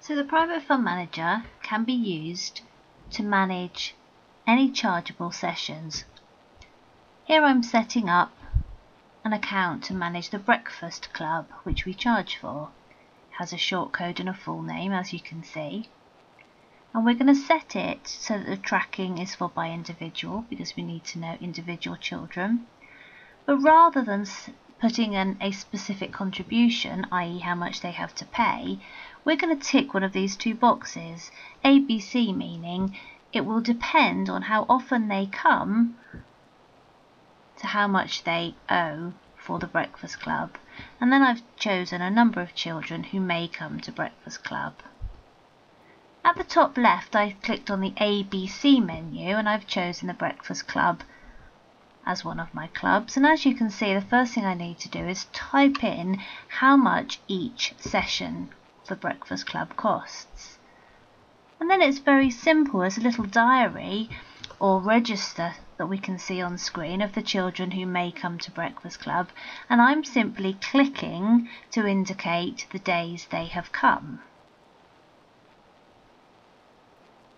So the private fund manager can be used to manage any chargeable sessions. Here I'm setting up an account to manage the breakfast club, which we charge for. It has a short code and a full name, as you can see. And we're going to set it so that the tracking is for by individual, because we need to know individual children. But rather than putting in a specific contribution, i.e. how much they have to pay, we're going to tick one of these two boxes. ABC meaning it will depend on how often they come to how much they owe for the breakfast club. And then I've chosen a number of children who may come to breakfast club. At the top left I clicked on the ABC menu and I've chosen the breakfast club as one of my clubs, and as you can see the first thing I need to do is type in how much each session for breakfast club costs. And then it's very simple. There's a little diary or register that we can see on screen of the children who may come to breakfast club, and I'm simply clicking to indicate the days they have come.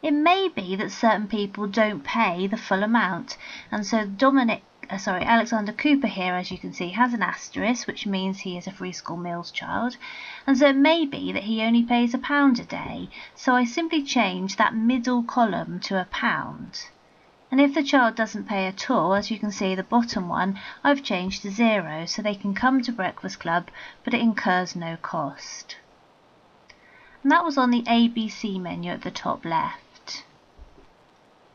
It may be that certain people don't pay the full amount, and so Alexander Cooper here, as you can see, has an asterisk, which means he is a free school meals child, and so it may be that he only pays £1 a day, so I simply change that middle column to £1. And if the child doesn't pay at all, as you can see the bottom one, I've changed to 0, so they can come to breakfast club, but it incurs no cost. And that was on the ABC menu at the top left.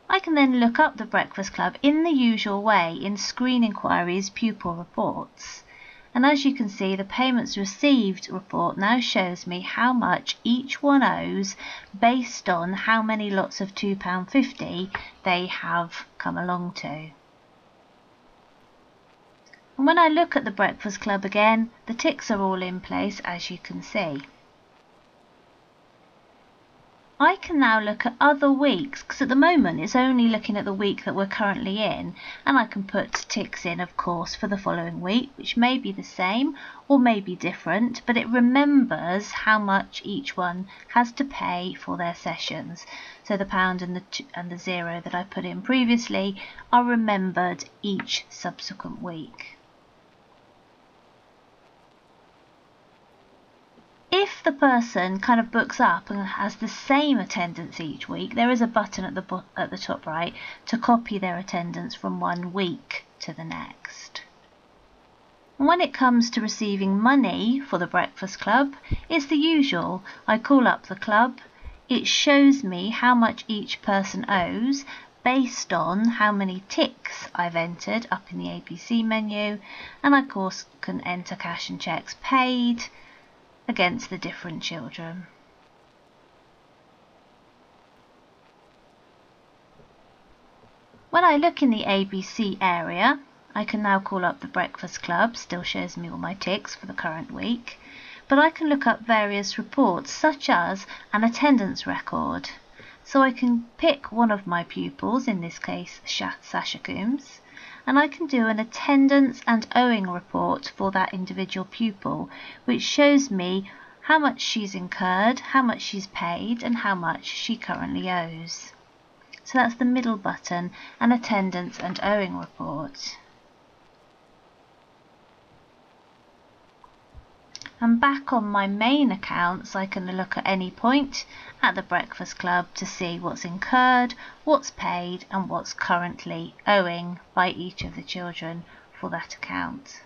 I can then look up the breakfast club in the usual way in Screen Inquiries Pupil Reports, and as you can see the payments received report now shows me how much each one owes based on how many lots of £2.50 they have come along to. And when I look at the breakfast club again, the ticks are all in place, as you can see. I can now look at other weeks, because at the moment it's only looking at the week that we're currently in, and I can put ticks in, of course, for the following week, which may be the same or may be different, but it remembers how much each one has to pay for their sessions. So the £1 and the 0 that I put in previously are remembered each subsequent week. If the person kind of books up and has the same attendance each week, there is a button at the top right to copy their attendance from one week to the next. And when it comes to receiving money for the breakfast club, it's the usual. I call up the club, it shows me how much each person owes based on how many ticks I've entered up in the ABC menu, and I of course can enter cash and cheques paid against the different children. When I look in the ABC area, I can now call up the breakfast club, still shows me all my ticks for the current week, but I can look up various reports such as an attendance record. So I can pick one of my pupils, in this case Sasha Coombs, and I can do an attendance and owing report for that individual pupil, which shows me how much she's incurred, how much she's paid, and how much she currently owes. So that's the middle button, an attendance and owing report. And back on my main accounts, I can look at any point at the breakfast club to see what's incurred, what's paid, and what's currently owing by each of the children for that account.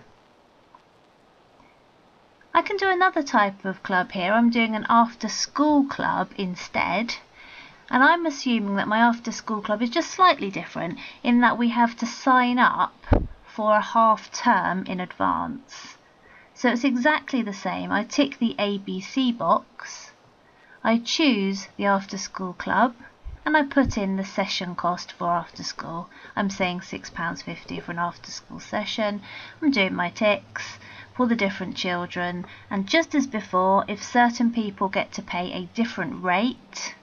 I can do another type of club here. I'm doing an after school club instead, and I'm assuming that my after school club is just slightly different in that we have to sign up for a half term in advance. So it's exactly the same. I tick the ABC box, I choose the after school club, and I put in the session cost for after school. I'm saying £6.50 for an after school session. I'm doing my ticks for the different children, and just as before, if certain people get to pay a different rate,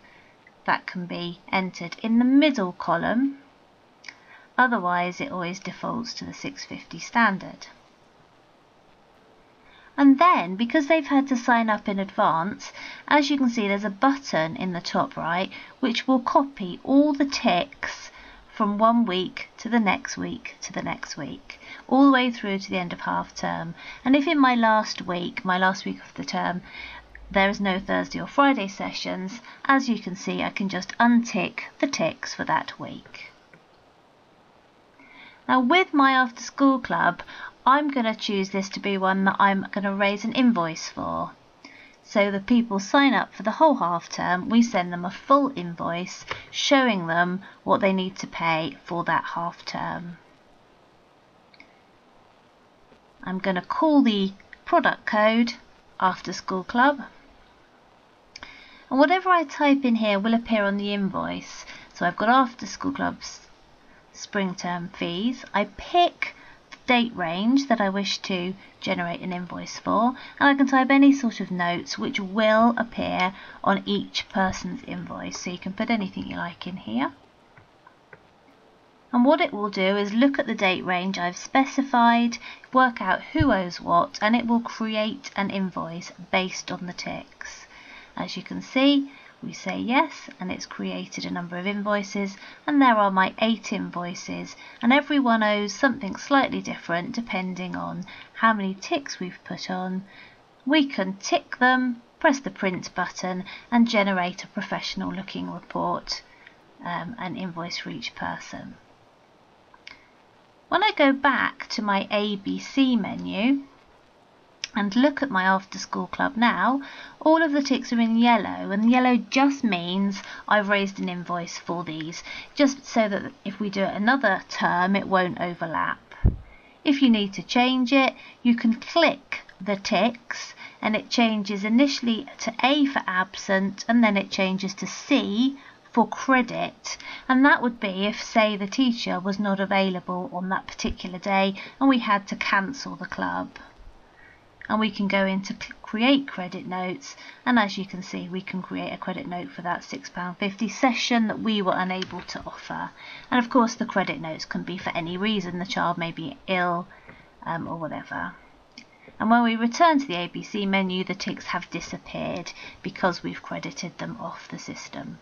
that can be entered in the middle column. Otherwise it always defaults to the £6.50 standard. And then, because they've had to sign up in advance, as you can see, there's a button in the top right which will copy all the ticks from 1 week to the next week to the next week, all the way through to the end of half term. And if in my last week of the term, there is no Thursday or Friday sessions, as you can see, I can just untick the ticks for that week. Now with my after school club, I'm going to choose this to be one that I'm going to raise an invoice for. So the people sign up for the whole half term, we send them a full invoice showing them what they need to pay for that half term. I'm going to call the product code After School Club. And whatever I type in here will appear on the invoice. So I've got After School Club's spring term fees. I pick the date range that I wish to generate an invoice for, and I can type any sort of notes which will appear on each person's invoice. So you can put anything you like in here. And what it will do is look at the date range I've specified, work out who owes what, and it will create an invoice based on the ticks. As you can see, we say yes, and it's created a number of invoices, and there are my 8 invoices, and every one owes something slightly different depending on how many ticks we've put on. We can tick them, press the print button, and generate a professional looking report, an invoice for each person. When I go back to my ABC menu and look at my after school club now, all of the ticks are in yellow, and yellow just means I've raised an invoice for these, just so that if we do it another term it won't overlap. If you need to change it, you can click the ticks and it changes initially to A for absent, and then it changes to C for credit, and that would be if, say, the teacher was not available on that particular day and we had to cancel the club. And we can go into create credit notes, and as you can see, we can create a credit note for that £6.50 session that we were unable to offer. And of course the credit notes can be for any reason. The child may be ill or whatever. And when we return to the ABC menu, the ticks have disappeared because we've credited them off the system.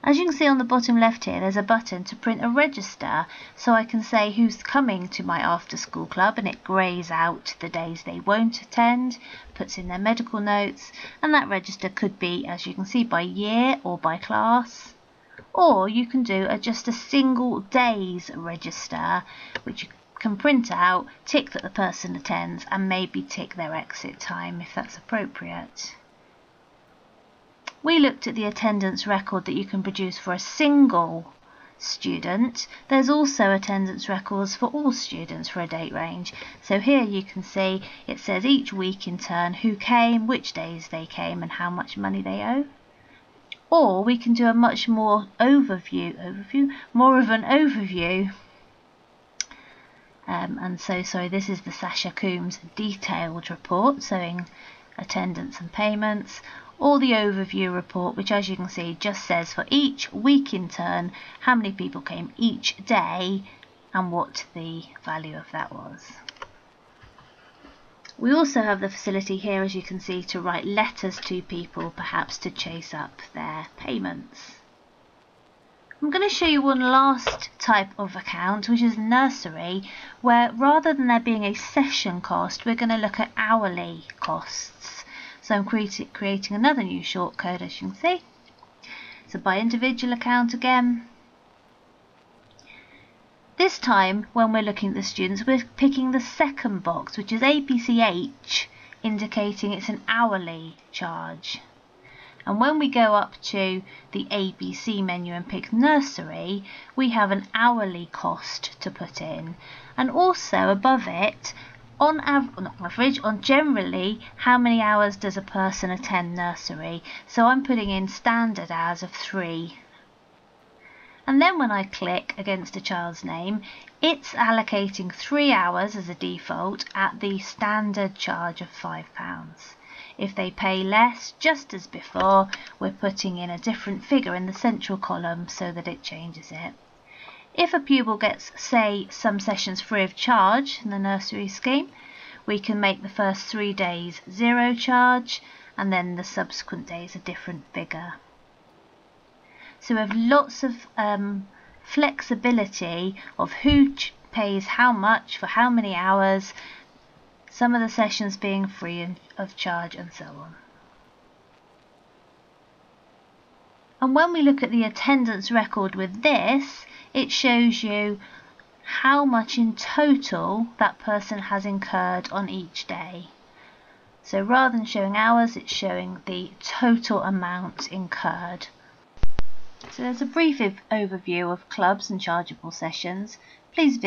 As you can see on the bottom left here, there's a button to print a register, so I can say who's coming to my after school club, and it greys out the days they won't attend, puts in their medical notes, and that register could be, as you can see, by year or by class. Or you can do just a single day's register, which you can print out, tick that the person attends, and maybe tick their exit time if that's appropriate. We looked at the attendance record that you can produce for a single student. There's also attendance records for all students for a date range. So here you can see it says each week in turn who came, which days they came, and how much money they owe. Or we can do a much more more of an overview. And so, sorry, this is the Sasha Coombs detailed report showing attendance and payments, or the overview report, which as you can see just says for each week in turn how many people came each day and what the value of that was. We also have the facility here, as you can see, to write letters to people, perhaps to chase up their payments. I'm going to show you one last type of account, which is nursery, where rather than there being a session cost, we're going to look at hourly costs. So I'm creating another new shortcode, as you can see. So by individual account again. This time, when we're looking at the students, we're picking the second box, which is APCH, indicating it's an hourly charge. And when we go up to the ABC menu and pick nursery, we have an hourly cost to put in. And also above it, on average, on generally, how many hours does a person attend nursery? So I'm putting in standard hours of 3. And then when I click against a child's name, it's allocating 3 hours as a default at the standard charge of £5. If they pay less, just as before, we're putting in a different figure in the central column so that it changes it. If a pupil gets, say, some sessions free of charge in the nursery scheme, we can make the first 3 days 0 charge and then the subsequent days a different figure. So we have lots of flexibility of who pays how much for how many hours, some of the sessions being free of charge, and so on. And when we look at the attendance record with this, it shows you how much in total that person has incurred on each day. So rather than showing hours, it's showing the total amount incurred. So there's a brief overview of clubs and chargeable sessions. Please